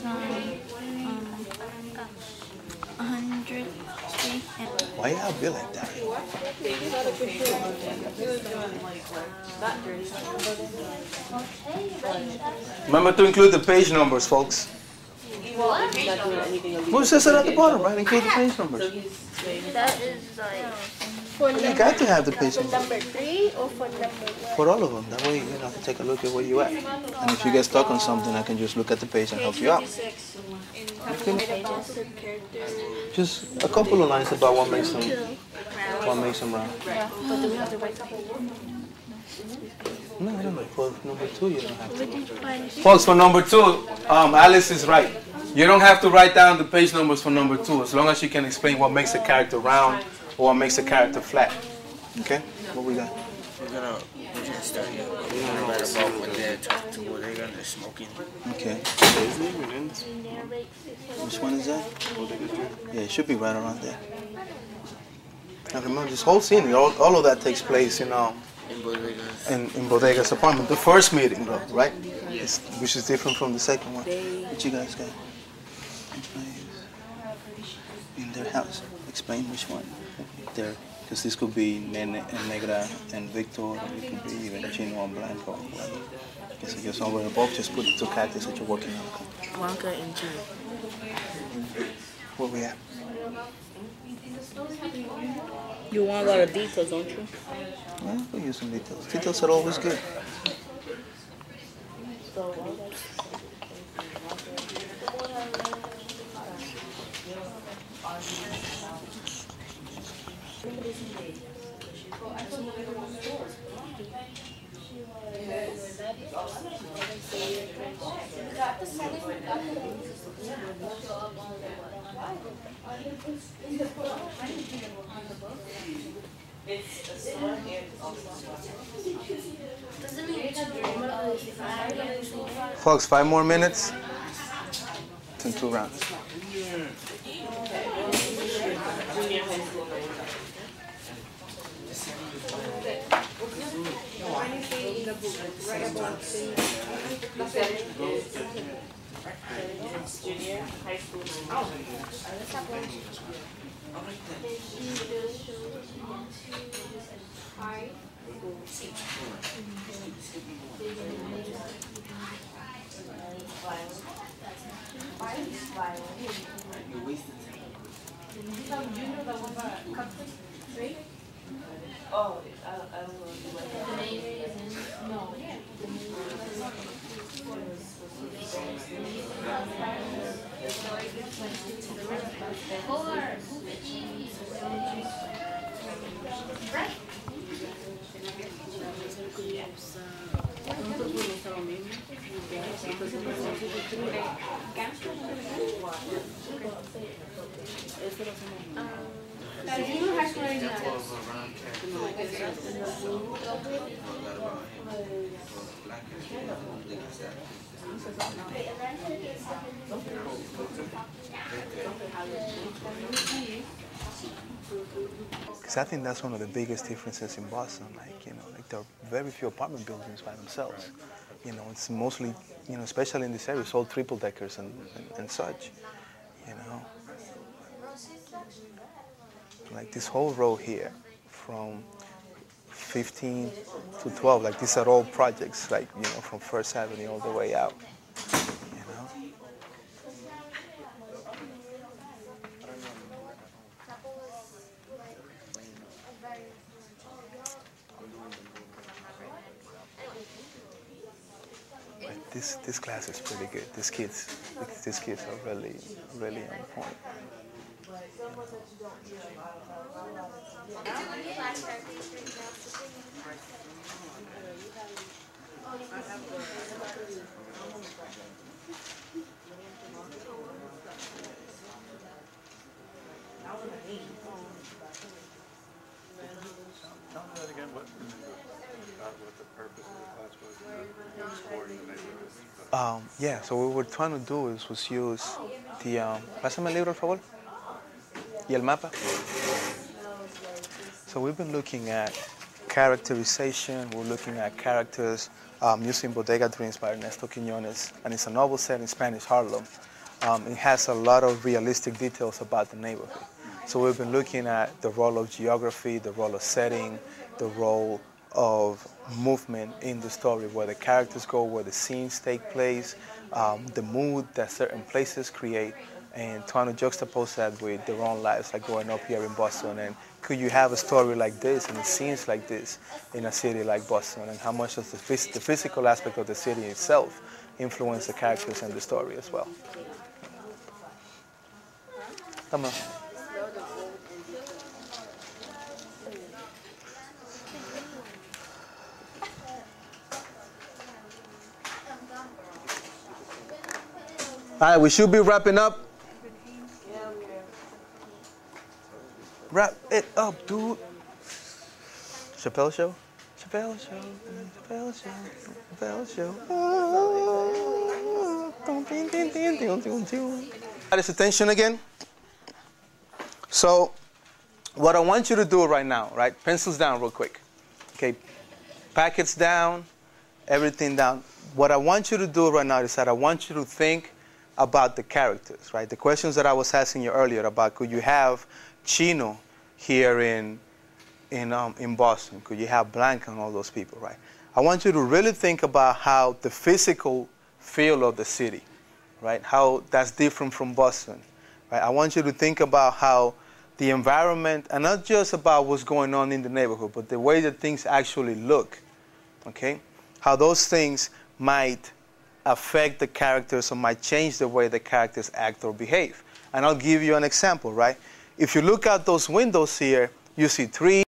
103. Why y'all be like that? Remember to include the page numbers, folks. Well, it says it at the bottom, right? Include the page numbers. That is like... You got to have the page numbers. Number 3 or for number 1? For all of them. That way, you know, I can take a look at where you at. And if you get stuck on something, I can just look at the page and help you out. Just a couple of lines about what makes them round. Yeah. But do we have to write the whole one? No, for number 2, you don't have to. Folks, for number 2, Alice is right. You don't have to write down the page numbers for number 2, as long as you can explain what makes a character round or what makes a character flat. Okay? What we got? We're gonna start here. We're gonna write about when they're talking to Bodega and they're smoking. Okay. Which one is that? Yeah, it should be right around there. Now remember, this whole scene, all of that takes place, you know, in Bodega's apartment. The first meeting, though, right? Yes. Which is different from the second one. What you guys got? In their house. Explain which one. There, because this could be Nene and Negra and Victor, or it could be even Chino and Blanco. Whatever. Okay, so you're somewhere above, just put the 2 characters that you're working on. Blanca and Gino. Where we at? You want a lot of details, don't you? Yeah, we'll use some details. Details are always good. Folks, 5 more minutes to 2 rounds. Junior high school. Oh, I don't know. The main reason? No. Because I think that's one of the biggest differences in Boston. Like, you know, like there are very few apartment buildings by themselves. You know, it's mostly, you know, especially in this area, it's all triple deckers and such. You know, like this whole row here, from 15 to 12, like these are all projects, like, you know, from First Avenue all the way out. You know. But this class is pretty good. These kids are really on point. Yeah, so what we're trying to do was use the, pásame el libro, por favor, y el mapa. So we've been looking at characterization. We're looking at characters using Bodega Dreams by Ernesto Quiñones, and it's a novel set in Spanish Harlem. It has a lot of realistic details about the neighborhood. So we've been looking at the role of geography, the role of setting, the role of movement in the story, where the characters go, where the scenes take place, the mood that certain places create, and trying to juxtapose that with their own lives, like growing up here in Boston. And could you have a story like this and scenes like this in a city like Boston? And how much does the physical aspect of the city itself influence the characters and the story as well? Come on. All right, we should be wrapping up. Wrap it up, dude. Chappelle Show? Chappelle Show, Chappelle Show, Chappelle Show. Got his attention again? So, what I want you to do right now, right? Pencils down real quick. Okay, packets down, everything down. What I want you to do right now is that I want you to think about the characters, right? The questions that I was asking you earlier about, could you have Chino here in Boston? Could you have Blanca and all those people, right? I want you to really think about how the physical feel of the city, right? How that's different from Boston, right? I want you to think about how the environment, and not just about what's going on in the neighborhood, but the way that things actually look, okay? How those things might affect the characters or might change the way the characters act or behave. And I'll give you an example, right? If you look out those windows here, you see trees.